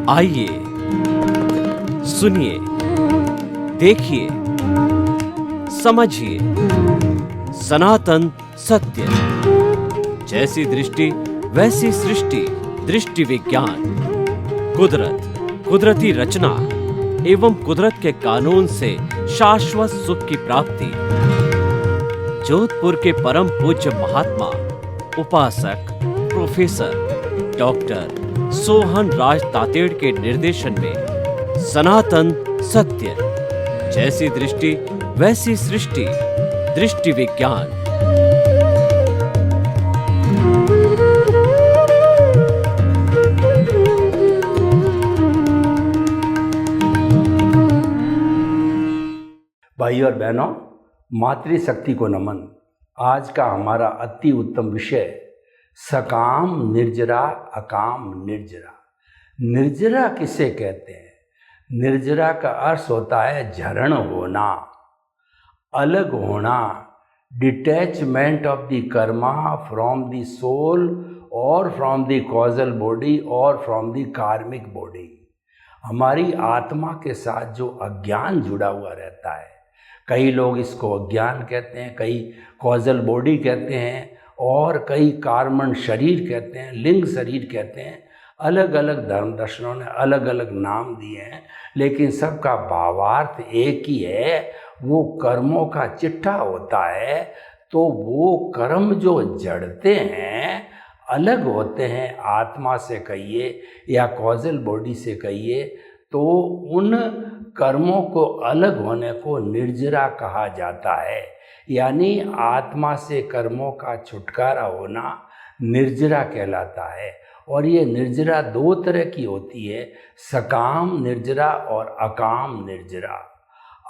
आइए सुनिए, देखिए, समझिए सनातन सत्य। जैसी दृष्टि वैसी सृष्टि, दृष्टि विज्ञान। कुदरत, कुदरती रचना एवं कुदरत के कानून से शाश्वत सुख की प्राप्ति। जोधपुर के परम पूज्य महात्मा उपासक प्रोफेसर डॉक्टर सोहन राज तातेड़ के निर्देशन में सनातन सत्य। जैसी दृष्टि वैसी सृष्टि, दृष्टि विज्ञान। भाई और बहनों, मातृशक्ति को नमन। आज का हमारा अति उत्तम विषय सकाम निर्जरा अकाम निर्जरा। निर्जरा किसे कहते हैं? निर्जरा का अर्थ होता है झरण होना, अलग होना, detachment of the karma from the soul और फ्रॉम द कॉजल बॉडी और फ्रॉम द कार्मिक बॉडी। हमारी आत्मा के साथ जो अज्ञान जुड़ा हुआ रहता है, कई लोग इसको अज्ञान कहते हैं, कई कॉजल बॉडी कहते हैं और कई कार्मण शरीर कहते हैं, लिंग शरीर कहते हैं। अलग अलग धर्म दर्शनों ने अलग अलग नाम दिए हैं, लेकिन सबका भावार्थ एक ही है। वो कर्मों का चिट्ठा होता है। तो वो कर्म जो जड़ते हैं, अलग होते हैं, आत्मा से कहिए या कॉजल बॉडी से कहिए, तो उन कर्मों को अलग होने को निर्जरा कहा जाता है। यानी आत्मा से कर्मों का छुटकारा होना निर्जरा कहलाता है। और ये निर्जरा दो तरह की होती है, सकाम निर्जरा और अकाम निर्जरा।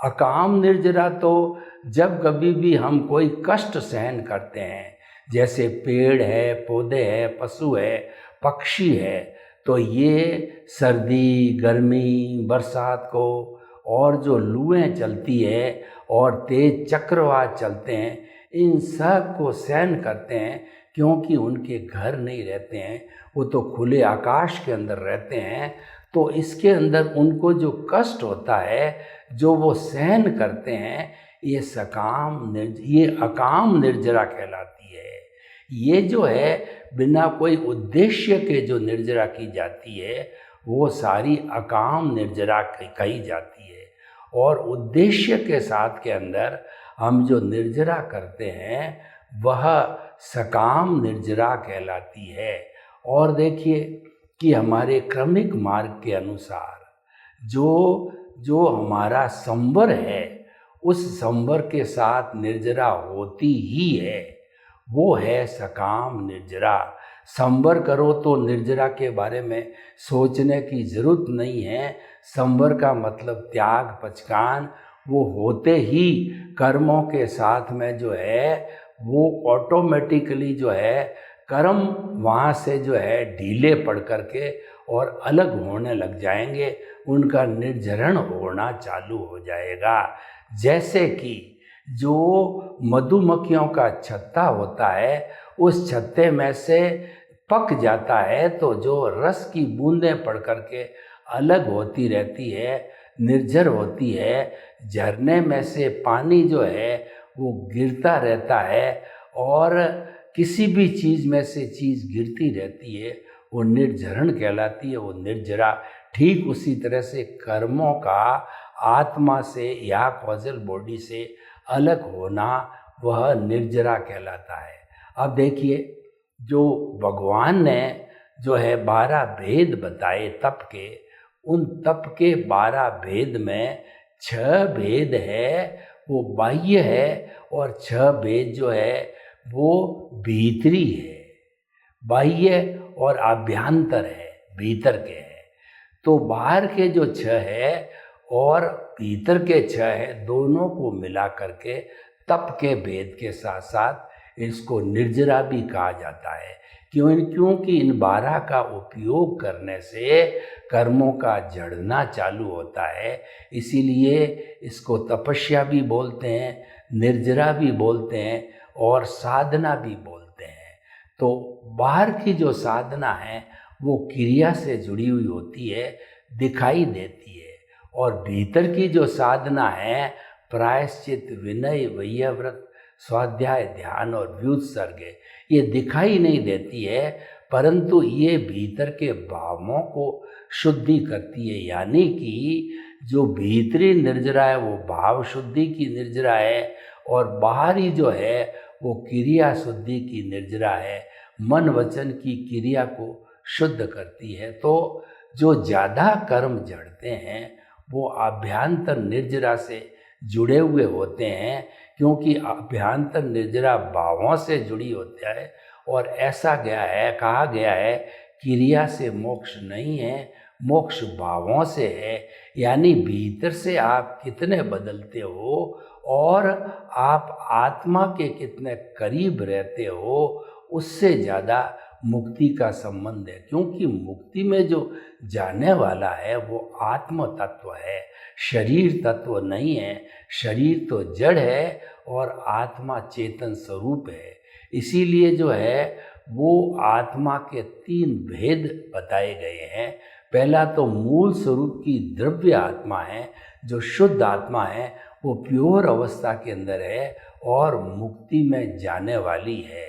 अकाम निर्जरा तो जब कभी भी हम कोई कष्ट सहन करते हैं, जैसे पेड़ है, पौधे है, पशु है, पक्षी है, तो ये सर्दी, गर्मी, बरसात को और जो लूएं चलती है और तेज चक्रवात चलते हैं, इन सब को सहन करते हैं, क्योंकि उनके घर नहीं रहते हैं, वो तो खुले आकाश के अंदर रहते हैं। तो इसके अंदर उनको जो कष्ट होता है, जो वो सहन करते हैं, ये अकाम निर्जरा कहलाती है। ये जो है बिना कोई उद्देश्य के जो निर्जरा की जाती है, वो सारी अकाम निर्जरा कही जाती है। और उद्देश्य के साथ के अंदर हम जो निर्जरा करते हैं, वह सकाम निर्जरा कहलाती है। और देखिए कि हमारे क्रमिक मार्ग के अनुसार जो हमारा संवर है, उस संवर के साथ निर्जरा होती ही है, वो है सकाम निर्जरा। संवर करो तो निर्जरा के बारे में सोचने की ज़रूरत नहीं है। संवर का मतलब त्याग, पचकान, वो होते ही कर्मों के साथ में जो है वो ऑटोमेटिकली जो है कर्म वहाँ से जो है ढीले पड़ करके और अलग होने लग जाएंगे, उनका निर्जरण होना चालू हो जाएगा। जैसे कि जो मधुमक्खियों का छत्ता होता है, उस छत्ते में से पक जाता है, तो जो रस की बूंदें पड़ करके अलग होती रहती है, निर्जर होती है। झरने में से पानी जो है वो गिरता रहता है, और किसी भी चीज़ में से चीज़ गिरती रहती है, वो निर्जरण कहलाती है, वो निर्जरा। ठीक उसी तरह से कर्मों का आत्मा से या कॉजल बॉडी से अलग होना, वह निर्जरा कहलाता है। अब देखिए, जो भगवान ने जो है 12 भेद बताए तप के, उन तप के 12 भेद में 6 भेद है वो बाह्य है, और 6 भेद जो है वो भीतरी है। बाह्य और आभ्यंतर है, भीतर के है। तो बाहर के जो 6 है और भीतर के 6 है, दोनों को मिला करके तप के भेद के साथ साथ इसको निर्जरा भी कहा जाता है। क्योंकि इन 12 का उपयोग करने से कर्मों का जड़ना चालू होता है। इसीलिए इसको तपस्या भी बोलते हैं, निर्जरा भी बोलते हैं और साधना भी बोलते हैं। तो बाहर की जो साधना है वो क्रिया से जुड़ी हुई होती है, दिखाई देती है। और भीतर की जो साधना है, प्रायश्चित, विनय, वैयव्रत, स्वाध्याय, ध्यान और व्युत्सर्ग, ये दिखाई नहीं देती है, परंतु ये भीतर के भावों को शुद्धि करती है। यानी कि जो भीतरी निर्जरा है वो भाव शुद्धि की निर्जरा है, और बाहरी जो है वो क्रिया शुद्धि की निर्जरा है, मन वचन की क्रिया को शुद्ध करती है। तो जो ज़्यादा कर्म जड़ते हैं वो आभ्यंतर निर्जरा से जुड़े हुए होते हैं, क्योंकि आभ्यंतर निर्जरा भावों से जुड़ी होती है। और ऐसा कहा गया है, क्रिया से मोक्ष नहीं है, मोक्ष भावों से है। यानी भीतर से आप कितने बदलते हो और आप आत्मा के कितने करीब रहते हो, उससे ज़्यादा मुक्ति का संबंध है। क्योंकि मुक्ति में जो जाने वाला है वो आत्म तत्व है, शरीर तत्व नहीं है। शरीर तो जड़ है और आत्मा चेतन स्वरूप है। इसीलिए जो है वो आत्मा के 3 भेद बताए गए हैं। पहला तो मूल स्वरूप की द्रव्य आत्मा है, जो शुद्ध आत्मा है, वो प्योर अवस्था के अंदर है और मुक्ति में जाने वाली है।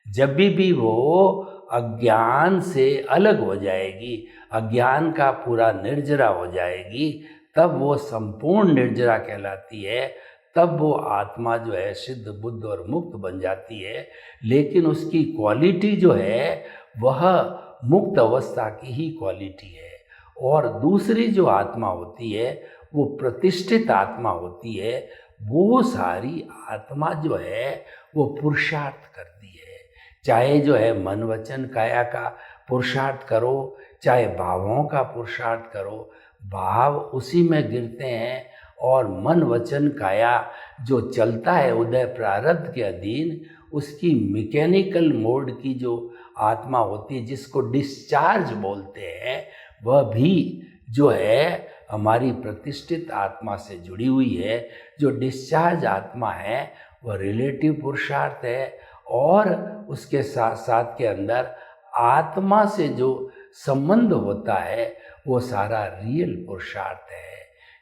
जब भी वो अज्ञान से अलग हो जाएगी, अज्ञान का पूरा निर्जरा हो जाएगी, तब वो संपूर्ण निर्जरा कहलाती है। तब वो आत्मा जो है सिद्ध, बुद्ध और मुक्त बन जाती है। लेकिन उसकी क्वालिटी जो है वह मुक्त अवस्था की ही क्वालिटी है। और दूसरी जो आत्मा होती है वो प्रतिष्ठित आत्मा होती है। वो सारी आत्मा जो है वो पुरुषार्थ करती है। चाहे जो है मन वचन काया का पुरुषार्थ करो, चाहे भावों का पुरुषार्थ करो, भाव उसी में गिरते हैं। और मन वचन काया जो चलता है उदय प्रारब्ध के अधीन, उसकी मैकेनिकल मोड की जो आत्मा होती है, जिसको डिस्चार्ज बोलते हैं, वह भी जो है हमारी प्रतिष्ठित आत्मा से जुड़ी हुई है। जो डिस्चार्ज आत्मा है वह रिलेटिव पुरुषार्थ है, और उसके साथ साथ के अंदर आत्मा से जो संबंध होता है वो सारा रियल पुरुषार्थ है।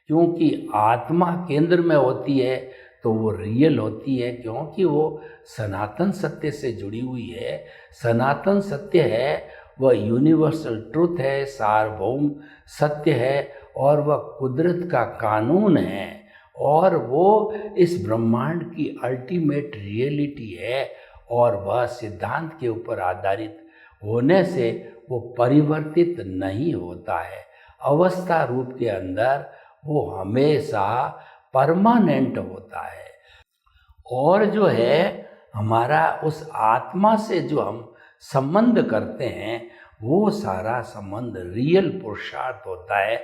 क्योंकि आत्मा केंद्र में होती है तो वो रियल होती है, क्योंकि वो सनातन सत्य से जुड़ी हुई है। सनातन सत्य है वह यूनिवर्सल ट्रुथ है, सार्वभौम सत्य है, और वह कुदरत का कानून है, और वो इस ब्रह्मांड की अल्टीमेट रियलिटी है। और वह सिद्धांत के ऊपर आधारित होने से वो परिवर्तित नहीं होता है। अवस्था रूप के अंदर वो हमेशा परमानेंट होता है। और जो है हमारा उस आत्मा से जो हम संबंध करते हैं वो सारा संबंध रियल पुरुषार्थ होता है,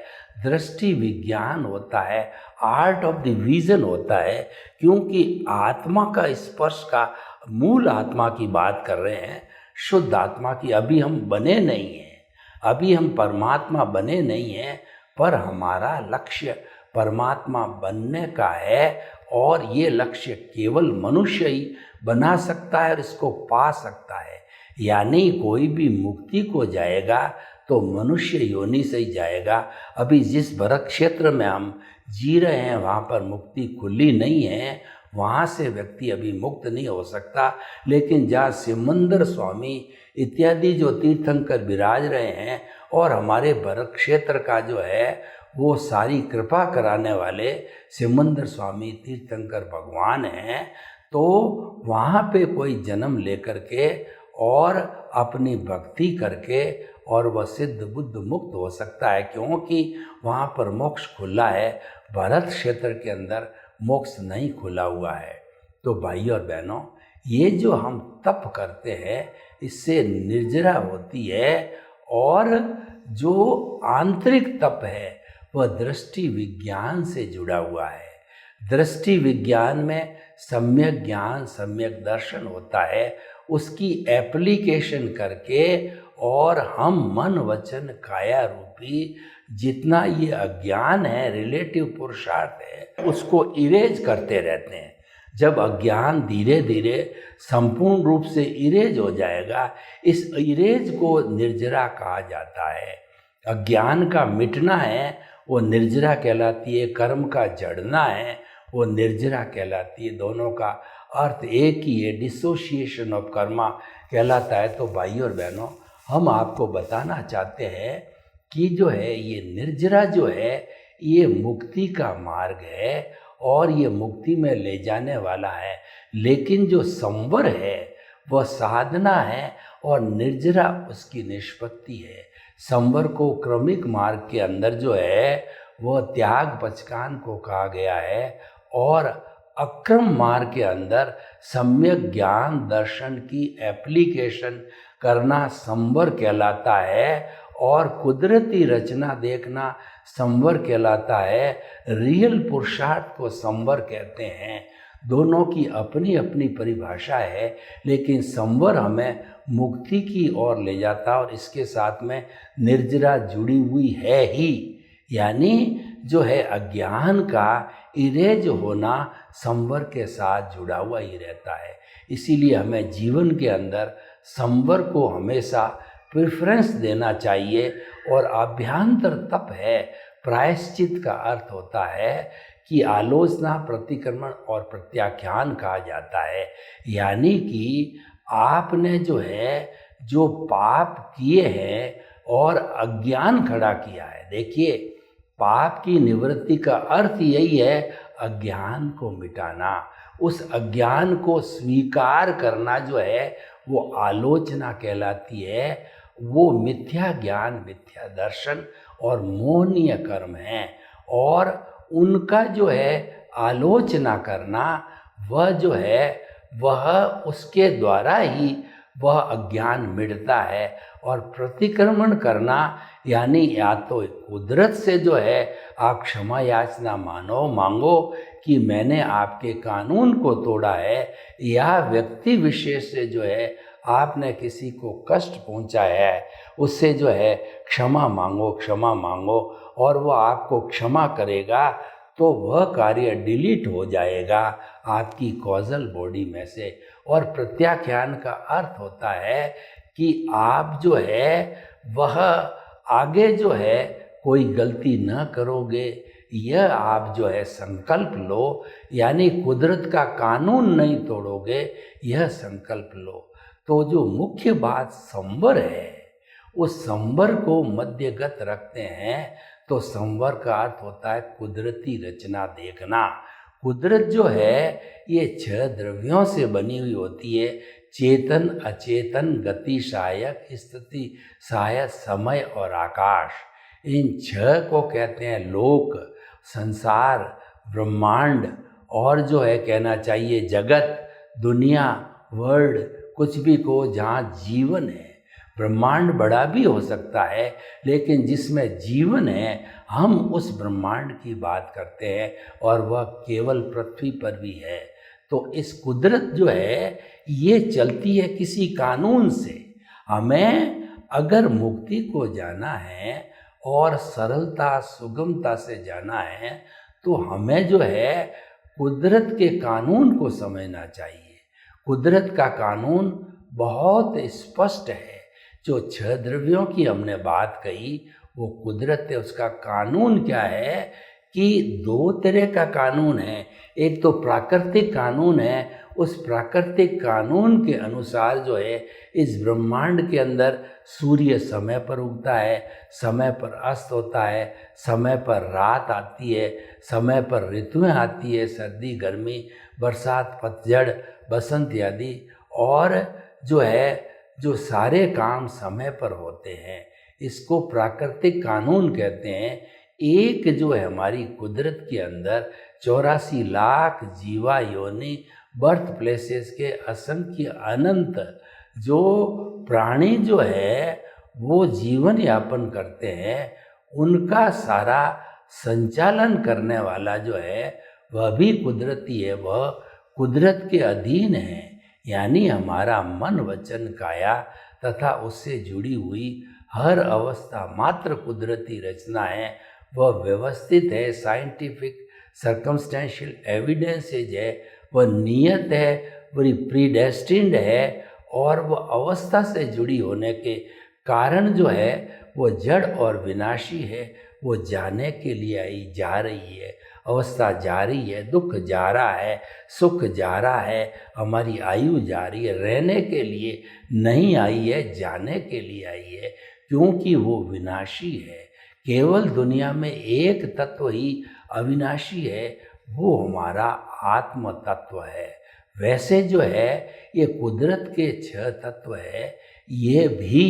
दृष्टि विज्ञान होता है, आर्ट ऑफ द विजन होता है। क्योंकि आत्मा का स्पर्श का, मूल आत्मा की बात कर रहे हैं, शुद्ध आत्मा की। अभी हम बने नहीं हैं, अभी हम परमात्मा बने नहीं हैं, पर हमारा लक्ष्य परमात्मा बनने का है। और ये लक्ष्य केवल मनुष्य ही बना सकता है और इसको पा सकता है। यानी कोई भी मुक्ति को जाएगा तो मनुष्य योनि से ही जाएगा। अभी जिस भरत क्षेत्र में हम जी रहे हैं वहाँ पर मुक्ति खुली नहीं है, वहाँ से व्यक्ति अभी मुक्त नहीं हो सकता। लेकिन जहाँ सिमंदर स्वामी इत्यादि जो तीर्थंकर विराज रहे हैं, और हमारे भरत क्षेत्र का जो है वो सारी कृपा कराने वाले सिमंदर स्वामी तीर्थंकर भगवान हैं, तो वहाँ पे कोई जन्म लेकर के और अपनी भक्ति करके और वह सिद्ध बुद्ध मुक्त हो सकता है। क्योंकि वहाँ पर मोक्ष खुला है, भरत क्षेत्र के अंदर मोक्ष नहीं खुला हुआ है। तो भाई और बहनों, ये जो हम तप करते हैं इससे निर्जरा होती है, और जो आंतरिक तप है वह दृष्टि विज्ञान से जुड़ा हुआ है। दृष्टि विज्ञान में सम्यक ज्ञान, सम्यक दर्शन होता है, उसकी एप्लीकेशन करके, और हम मन वचन काया रूपी जितना ये अज्ञान है, रिलेटिव पुरुषार्थ है, उसको इरेज करते रहते हैं। जब अज्ञान धीरे धीरे संपूर्ण रूप से इरेज हो जाएगा, इस इरेज को निर्जरा कहा जाता है। अज्ञान का मिटना है वो निर्जरा कहलाती है, कर्म का जड़ना है वो निर्जरा कहलाती है। दोनों का अर्थ एक ही है, डिसोसिएशन ऑफ कर्मा कहलाता है। तो भाइयों और बहनों, हम आपको बताना चाहते हैं कि जो है ये निर्जरा जो है ये मुक्ति का मार्ग है और ये मुक्ति में ले जाने वाला है। लेकिन जो संवर है वह साधना है और निर्जरा उसकी निष्पत्ति है। संवर को क्रमिक मार्ग के अंदर जो है वह त्याग पचकान को कहा गया है और अक्रम मार्ग के अंदर सम्यक ज्ञान दर्शन की एप्लीकेशन करना संवर कहलाता है और कुदरती रचना देखना संवर कहलाता है। रियल पुरुषार्थ को संवर कहते हैं। दोनों की अपनी अपनी परिभाषा है, लेकिन संवर हमें मुक्ति की ओर ले जाता है और इसके साथ में निर्जरा जुड़ी हुई है ही, यानी जो है अज्ञान का इरेज होना संवर के साथ जुड़ा हुआ ही रहता है। इसीलिए हमें जीवन के अंदर संवर को हमेशा प्रेफरेंस देना चाहिए। और अभ्यांतर तप है, प्रायश्चित का अर्थ होता है कि आलोचना, प्रतिक्रमण और प्रत्याख्यान कहा जाता है। यानी कि आपने जो है जो पाप किए हैं और अज्ञान खड़ा किया है। देखिए, पाप की निवृत्ति का अर्थ यही है अज्ञान को मिटाना। उस अज्ञान को स्वीकार करना जो है वो आलोचना कहलाती है। वो मिथ्या ज्ञान, मिथ्या दर्शन और मोहनीय कर्म है और उनका जो है आलोचना करना वह जो है वह उसके द्वारा ही वह अज्ञान मिटता है। और प्रतिक्रमण करना यानी या तो कुदरत से जो है आप क्षमा याचना मांगो कि मैंने आपके कानून को तोड़ा है, या व्यक्ति विशेष से जो है आपने किसी को कष्ट पहुंचाया है उससे जो है क्षमा मांगो और वह आपको क्षमा करेगा तो वह कार्य डिलीट हो जाएगा आपकी कॉजल बॉडी में से। और प्रत्याख्यान का अर्थ होता है कि आप जो है वह आगे जो है कोई गलती न करोगे, यह आप जो है संकल्प लो, यानी कुदरत का कानून नहीं तोड़ोगे, यह संकल्प लो। तो जो मुख्य बात संवर है, उस संवर को मध्यगत रखते हैं। तो संवर का अर्थ होता है कुदरती रचना देखना। कुदरत जो है ये 6 द्रव्यों से बनी हुई होती है, चेतन, अचेतन, गति सहायक, स्थिति सहायक, समय और आकाश। इन 6 को कहते हैं लोक, संसार, ब्रह्मांड और जो है कहना चाहिए जगत, दुनिया, वर्ल्ड, कुछ भी को जहाँ जीवन है। ब्रह्मांड बड़ा भी हो सकता है, लेकिन जिसमें जीवन है हम उस ब्रह्मांड की बात करते हैं और वह केवल पृथ्वी पर भी है। तो इस कुदरत जो है ये चलती है किसी कानून से। हमें अगर मुक्ति को जाना है और सरलता सुगमता से जाना है तो हमें जो है कुदरत के कानून को समझना चाहिए। कुदरत का कानून बहुत स्पष्ट है। जो 6 द्रव्यों की हमने बात कही वो कुदरत है। उसका कानून क्या है कि 2 तरह का कानून है। एक तो प्राकृतिक कानून है, उस प्राकृतिक कानून के अनुसार जो है इस ब्रह्मांड के अंदर सूर्य समय पर उगता है, समय पर अस्त होता है, समय पर रात आती है, समय पर ऋतुएं आती है, सर्दी, गर्मी, बरसात, पतझड़, बसंत आदि। और जो है जो सारे काम समय पर होते हैं, इसको प्राकृतिक कानून कहते हैं। एक जो है हमारी कुदरत के अंदर 84 लाख जीवा योनि बर्थ प्लेसेस के असंख्य अनंत जो प्राणी जो है वो जीवन यापन करते हैं, उनका सारा संचालन करने वाला जो है वह भी कुदरती है, वह कुदरत के अधीन है। यानी हमारा मन, वचन, काया तथा उससे जुड़ी हुई हर अवस्था मात्र कुदरती रचना है। वह व्यवस्थित है, साइंटिफिक सर्कमस्टेंशियल एविडेंसेज है, वह नियत है, वह प्रीडेस्टिन्ड है, और वह अवस्था से जुड़ी होने के कारण जो है वो जड़ और विनाशी है। वो जाने के लिए आई जा रही है, अवस्था जा रही है, दुख जा रहा है, सुख जा रहा है, हमारी आयु जा रही है। रहने के लिए नहीं आई है, जाने के लिए आई है, क्योंकि वो विनाशी है। केवल दुनिया में एक तत्व ही अविनाशी है, वो हमारा आत्म तत्व है। वैसे जो है ये कुदरत के 6 तत्व है, ये भी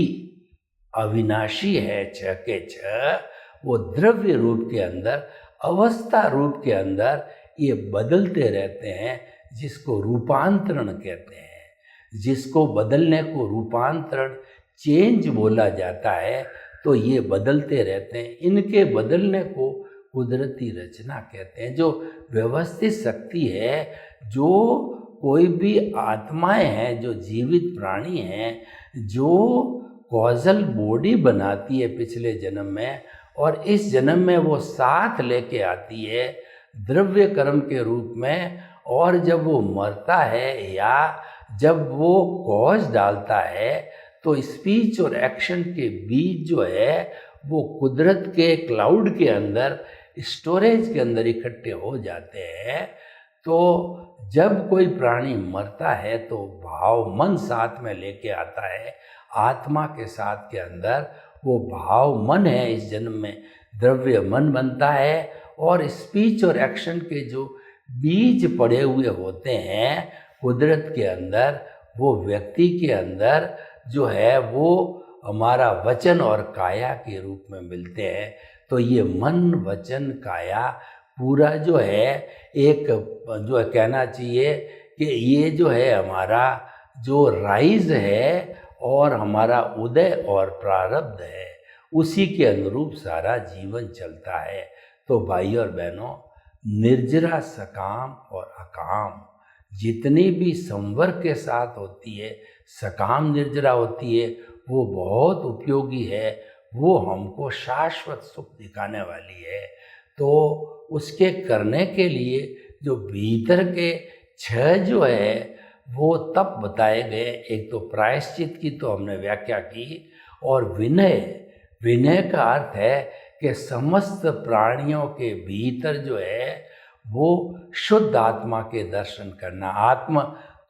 अविनाशी है। 6 के 6 वो द्रव्य रूप के अंदर, अवस्था रूप के अंदर ये बदलते रहते हैं, जिसको रूपांतरण कहते हैं। जिसको बदलने को रूपांतरण, चेंज बोला जाता है। तो ये बदलते रहते हैं, इनके बदलने को कुदरती रचना कहते हैं। जो व्यवस्थित शक्ति है, जो कोई भी आत्माएं हैं, जो जीवित प्राणी हैं, जो कॉजल बॉडी बनाती है पिछले जन्म में, और इस जन्म में वो साथ लेके आती है द्रव्य कर्म के रूप में। और जब वो मरता है या जब वो कॉज डालता है, तो स्पीच और एक्शन के बीच जो है वो कुदरत के क्लाउड के अंदर, स्टोरेज के अंदर इकट्ठे हो जाते हैं। तो जब कोई प्राणी मरता है तो भाव मन साथ में लेके आता है, आत्मा के साथ के अंदर वो भाव मन है। इस जन्म में द्रव्य मन बनता है, और स्पीच और एक्शन के जो बीज पड़े हुए होते हैं कुदरत के अंदर, वो व्यक्ति के अंदर जो है वो हमारा वचन और काया के रूप में मिलते हैं। तो ये मन, वचन, काया पूरा जो है एक जो है कहना चाहिए कि ये जो है हमारा जो राइज है और हमारा उदय और प्रारब्ध है, उसी के अनुरूप सारा जीवन चलता है। तो भाई और बहनों, निर्जरा सकाम और अकाम जितनी भी संवर के साथ होती है, सकाम निर्जरा होती है, वो बहुत उपयोगी है। वो हमको शाश्वत सुख दिखाने वाली है। तो उसके करने के लिए जो भीतर के 6 जो है वो तप बताए गए। एक तो प्रायश्चित की तो हमने व्याख्या की, और विनय, विनय का अर्थ है कि समस्त प्राणियों के भीतर जो है वो शुद्ध आत्मा के दर्शन करना, आत्म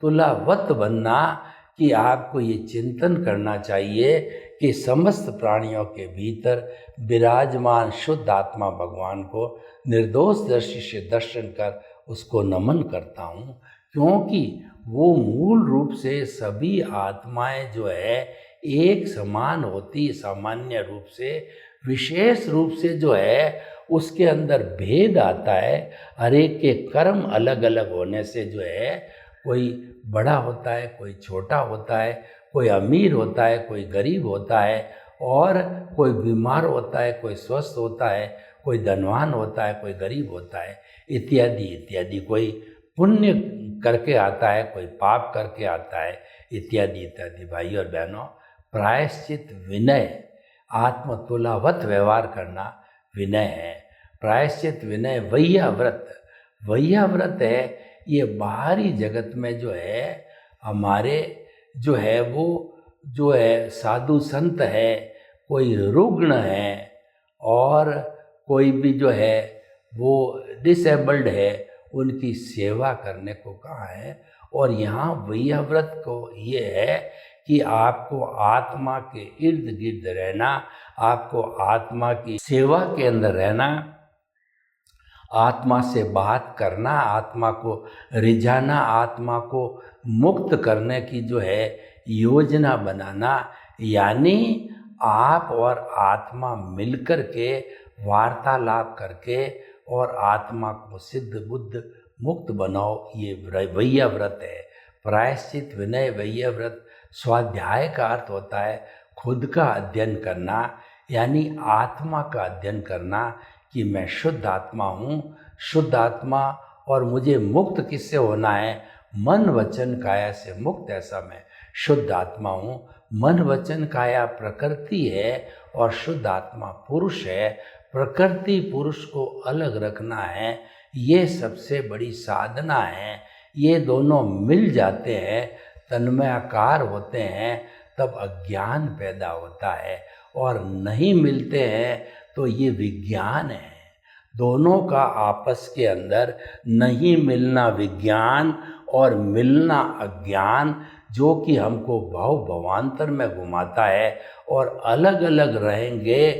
तुलावत बनना। कि आपको ये चिंतन करना चाहिए कि समस्त प्राणियों के भीतर विराजमान शुद्ध आत्मा भगवान को निर्दोष दृष्टि से दर्शन कर उसको नमन करता हूँ, क्योंकि वो मूल रूप से सभी आत्माएं जो है एक समान होती, सामान्य रूप से। विशेष रूप से जो है उसके अंदर भेद आता है। हर एक के कर्म अलग अलग होने से जो है कोई बड़ा होता है, कोई छोटा होता है, कोई अमीर होता है, कोई गरीब होता है, और कोई बीमार होता है, कोई स्वस्थ होता है, कोई धनवान होता है, कोई गरीब होता है, इत्यादि इत्यादि। कोई पुण्य करके आता है, कोई पाप करके आता है, इत्यादि इत्यादि। भाई और बहनों, प्रायश्चित विनय, आत्मतुलावत व्यवहार करना विनय है। प्रायश्चित विनय वैया व्रत, वैया व्रत है। ये बाहरी जगत में जो है हमारे जो है वो जो है साधु संत है, कोई रुग्ण है, और कोई भी जो है वो डिसेबल्ड है, उनकी सेवा करने को कहा है। और यहाँ वैया व्रत को ये है कि आपको आत्मा के इर्द गिर्द रहना, आपको आत्मा की सेवा के अंदर रहना, आत्मा से बात करना, आत्मा को रिझाना, आत्मा को मुक्त करने की जो है योजना बनाना। यानी आप और आत्मा मिलकर के वार्तालाप करके और आत्मा को सिद्ध बुद्ध मुक्त बनाओ, ये वैया व्रत है। प्रायश्चित विनय वैया व्रत। स्वाध्याय का अर्थ होता है खुद का अध्ययन करना, यानी आत्मा का अध्ययन करना कि मैं शुद्ध आत्मा हूँ, शुद्ध आत्मा, और मुझे मुक्त किससे होना है? मन वचन काया से मुक्त, ऐसा मैं शुद्ध आत्मा हूँ। मन वचन काया प्रकृति है और शुद्ध आत्मा पुरुष है। प्रकृति पुरुष को अलग रखना है, ये सबसे बड़ी साधना है। ये दोनों मिल जाते हैं, तन्मयाकार होते हैं, तब अज्ञान पैदा होता है। और नहीं मिलते हैं तो ये विज्ञान है। दोनों का आपस के अंदर नहीं मिलना विज्ञान और मिलना अज्ञान, जो कि हमको भव भवांतर में घुमाता है। और अलग अलग रहेंगे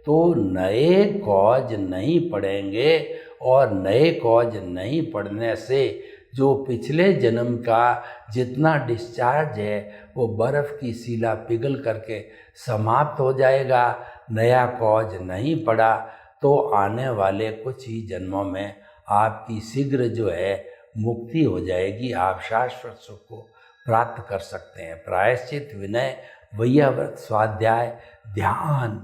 तो नए कॉज नहीं पड़ेंगे, और नए कॉज नहीं पड़ने से जो पिछले जन्म का जितना डिस्चार्ज है वो बर्फ़ की शिला पिघल करके समाप्त हो जाएगा। नया कॉज नहीं पड़ा तो आने वाले कुछ ही जन्मों में आपकी शीघ्र जो है मुक्ति हो जाएगी, आप शाश्वत सुख को प्राप्त कर सकते हैं। प्रायश्चित, विनय, वैयाव्रत, स्वाध्याय, ध्यान।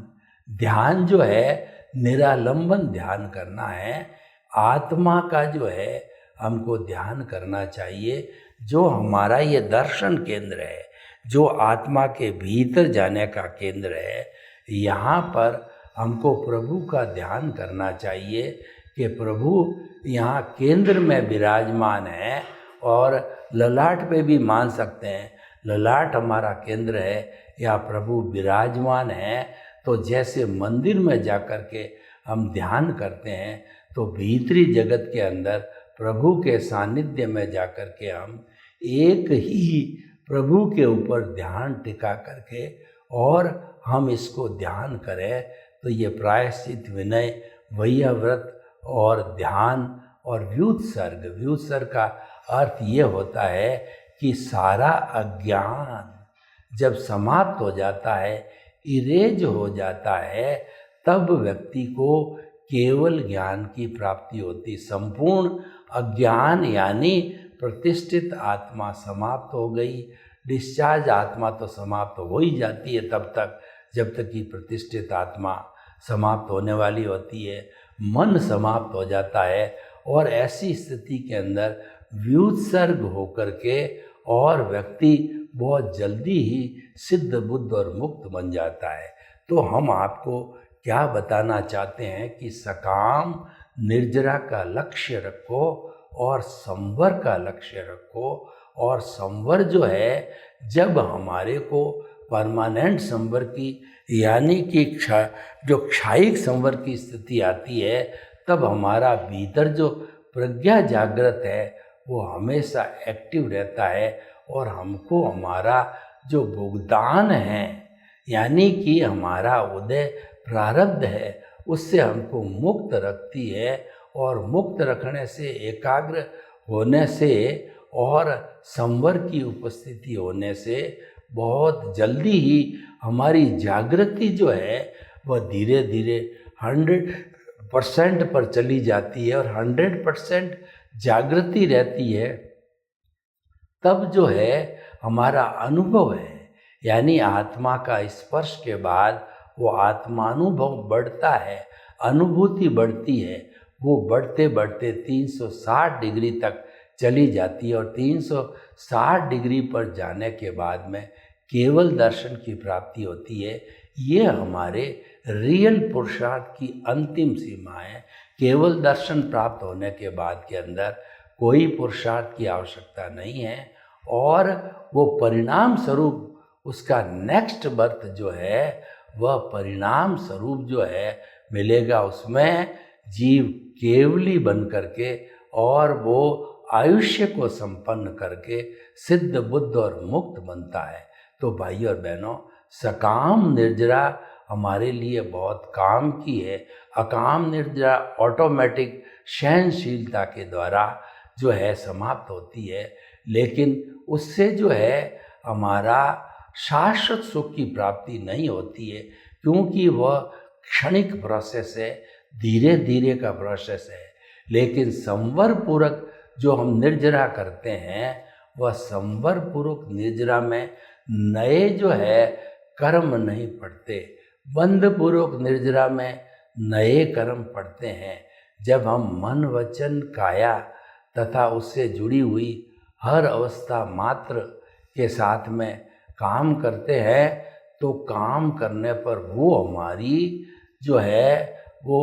ध्यान जो है निरालंबन ध्यान करना है। आत्मा का जो है हमको ध्यान करना चाहिए, जो हमारा ये दर्शन केंद्र है, जो आत्मा के भीतर जाने का केंद्र है। यहाँ पर हमको प्रभु का ध्यान करना चाहिए कि प्रभु यहाँ केंद्र में विराजमान है, और ललाट पे भी मान सकते हैं, ललाट हमारा केंद्र है या प्रभु विराजमान है। तो जैसे मंदिर में जाकर के हम ध्यान करते हैं तो भीतरी जगत के अंदर प्रभु के सानिध्य में जाकर के हम एक ही प्रभु के ऊपर ध्यान टिका करके और हम इसको ध्यान करें, तो ये प्रायश्चित, विनय, वैयाव्रत और ध्यान और व्युत्सर्ग। व्युत्सर्ग का अर्थ ये होता है कि सारा अज्ञान जब समाप्त हो जाता है, इरेज हो जाता है, तब व्यक्ति को केवल ज्ञान की प्राप्ति होती। संपूर्ण अज्ञान यानी प्रतिष्ठित आत्मा समाप्त हो गई। डिस्चार्ज आत्मा तो समाप्त हो ही जाती है तब तक जब तक कि प्रतिष्ठित आत्मा समाप्त होने वाली होती है। मन समाप्त हो जाता है और ऐसी स्थिति के अंदर व्युत्सर्ग होकर के और व्यक्ति बहुत जल्दी ही सिद्ध, बुद्ध और मुक्त बन जाता है। तो हम आपको क्या बताना चाहते हैं कि सकाम निर्जरा का लक्ष्य रखो और संवर का लक्ष्य रखो। और संवर जो है, जब हमारे को परमानेंट संवर की यानी कि जो क्षायिक संवर की स्थिति आती है, तब हमारा भीतर जो प्रज्ञा जागृत है वो हमेशा एक्टिव रहता है और हमको हमारा जो भुगतान है यानी कि हमारा उदय प्रारब्ध है उससे हमको मुक्त रखती है। और मुक्त रखने से, एकाग्र होने से और संवर की उपस्थिति होने से बहुत जल्दी ही हमारी जागृति जो है वह धीरे धीरे 100% पर चली जाती है। और 100% जागृति रहती है तब जो है हमारा अनुभव है यानी आत्मा का स्पर्श के बाद वो आत्मानुभव बढ़ता है, अनुभूति बढ़ती है। वो बढ़ते बढ़ते 360 डिग्री तक चली जाती है और 360 डिग्री पर जाने के बाद में केवल दर्शन की प्राप्ति होती है। ये हमारे रियल पुरुषार्थ की अंतिम सीमा है। केवल दर्शन प्राप्त होने के बाद के अंदर कोई पुरुषार्थ की आवश्यकता नहीं है और वो परिणाम स्वरूप उसका नेक्स्ट बर्थ जो है वह परिणाम स्वरूप जो है मिलेगा। उसमें जीव केवली बन करके और वो आयुष्य को संपन्न करके सिद्ध, बुद्ध और मुक्त बनता है। तो भाई और बहनों, सकाम निर्जरा हमारे लिए बहुत काम की है। अकाम निर्जरा ऑटोमेटिक सहनशीलता के द्वारा जो है समाप्त होती है, लेकिन उससे जो है हमारा शाश्वत सुख की प्राप्ति नहीं होती है, क्योंकि वह क्षणिक प्रोसेस है, धीरे धीरे का प्रोसेस है। लेकिन संवर पूर्वक जो हम निर्जरा करते हैं वह संवर पूर्वक निर्जरा में नए जो है कर्म नहीं पड़ते, बंध पूर्वक निर्जरा में नए कर्म पड़ते हैं। जब हम मन, वचन, काया तथा उससे जुड़ी हुई हर अवस्था मात्र के साथ में काम करते हैं तो काम करने पर वो हमारी जो है वो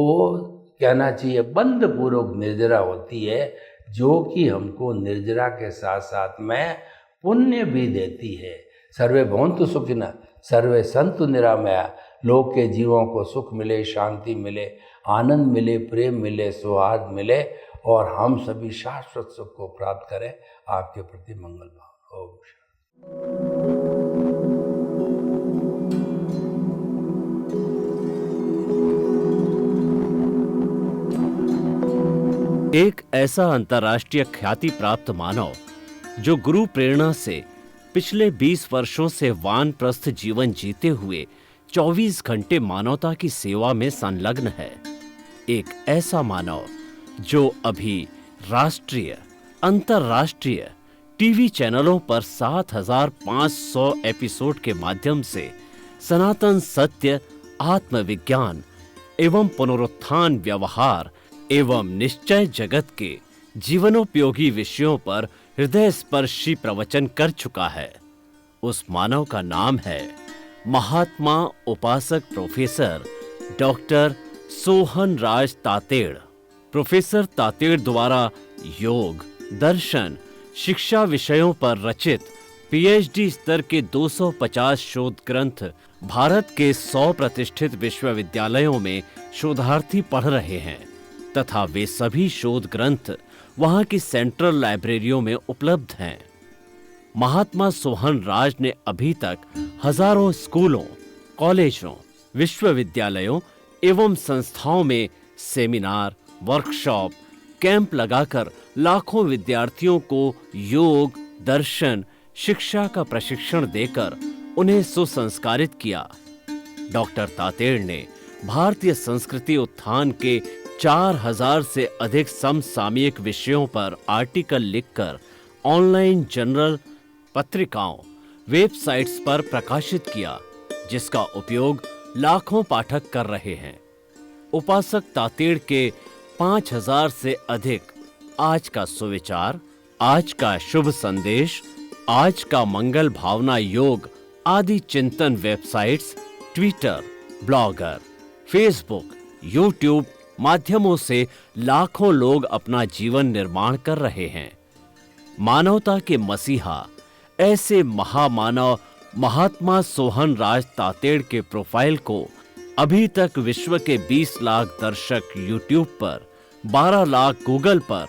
कहना चाहिए बंध पूर्वक निर्जरा होती है। जो कि हमको निर्जरा के साथ साथ में पुण्य भी देती है। सर्वे भवन्तु सुखिनः, सर्वे सन्तु निरामया। लोग के जीवों को सुख मिले, शांति मिले, आनंद मिले, प्रेम मिले, सौहार्द मिले और हम सभी शाश्वत सुख को प्राप्त करें। आपके प्रति मंगल भाव। ओम शांति। एक ऐसा अंतर्राष्ट्रीय ख्याति प्राप्त मानव जो गुरु प्रेरणा से पिछले 20 वर्षों से वानप्रस्थ जीवन जीते हुए 24 घंटे मानवता की सेवा में संलग्न है। एक ऐसा मानव जो अभी राष्ट्रीय, अंतर्राष्ट्रीय टीवी चैनलों पर 7,500 एपिसोड के माध्यम से सनातन सत्य, आत्मविज्ञान एवं पुनरुत्थान, व्यवहार एवं निश्चय जगत के जीवनोपयोगी विषयों पर हृदय स्पर्शी प्रवचन कर चुका है। उस मानव का नाम है महात्मा उपासक प्रोफेसर डॉक्टर सोहन राज तातेड़। प्रोफेसर तातेड़ द्वारा योग, दर्शन, शिक्षा विषयों पर रचित पीएचडी स्तर के 250 शोध ग्रंथ भारत के 100 प्रतिष्ठित विश्वविद्यालयों में शोधार्थी पढ़ रहे हैं तथा वे सभी शोध ग्रंथ वहां की सेंट्रल लाइब्रेरियों में उपलब्ध हैं। महात्मा सोहन राज ने अभी तक हजारों स्कूलों, कॉलेजों, विश्वविद्यालयों एवं संस्थाओं में सेमिनार, वर्कशॉप, कैंप लगाकर लाखों विद्यार्थियों को योग, दर्शन, शिक्षा का प्रशिक्षण देकर उन्हें सुसंस्कारित किया। डॉक्टर तातेड़ ने भारतीय संस्कृति उत्थान के 4000 से अधिक समसामयिक विषयों पर आर्टिकल लिखकर ऑनलाइन जर्नल, पत्रिकाओं, वेबसाइट्स पर प्रकाशित किया, जिसका उपयोग लाखों पाठक कर रहे हैं। उपासक तातेड़ के 5000 से अधिक आज का सुविचार, आज का शुभ संदेश, आज का मंगल भावना योग आदि चिंतन websites, Twitter, blogger, Facebook, YouTube माध्यमों से लाखों लोग अपना जीवन निर्माण कर रहे हैं। मानवता के मसीहा ऐसे महामानव महात्मा सोहन राज तातेड़ के प्रोफाइल को अभी तक विश्व के 20 लाख दर्शक यूट्यूब पर, 12 लाख गूगल पर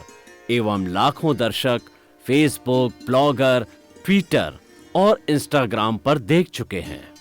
एवं लाखों दर्शक फेसबुक, ब्लॉगर, ट्विटर और इंस्टाग्राम पर देख चुके हैं।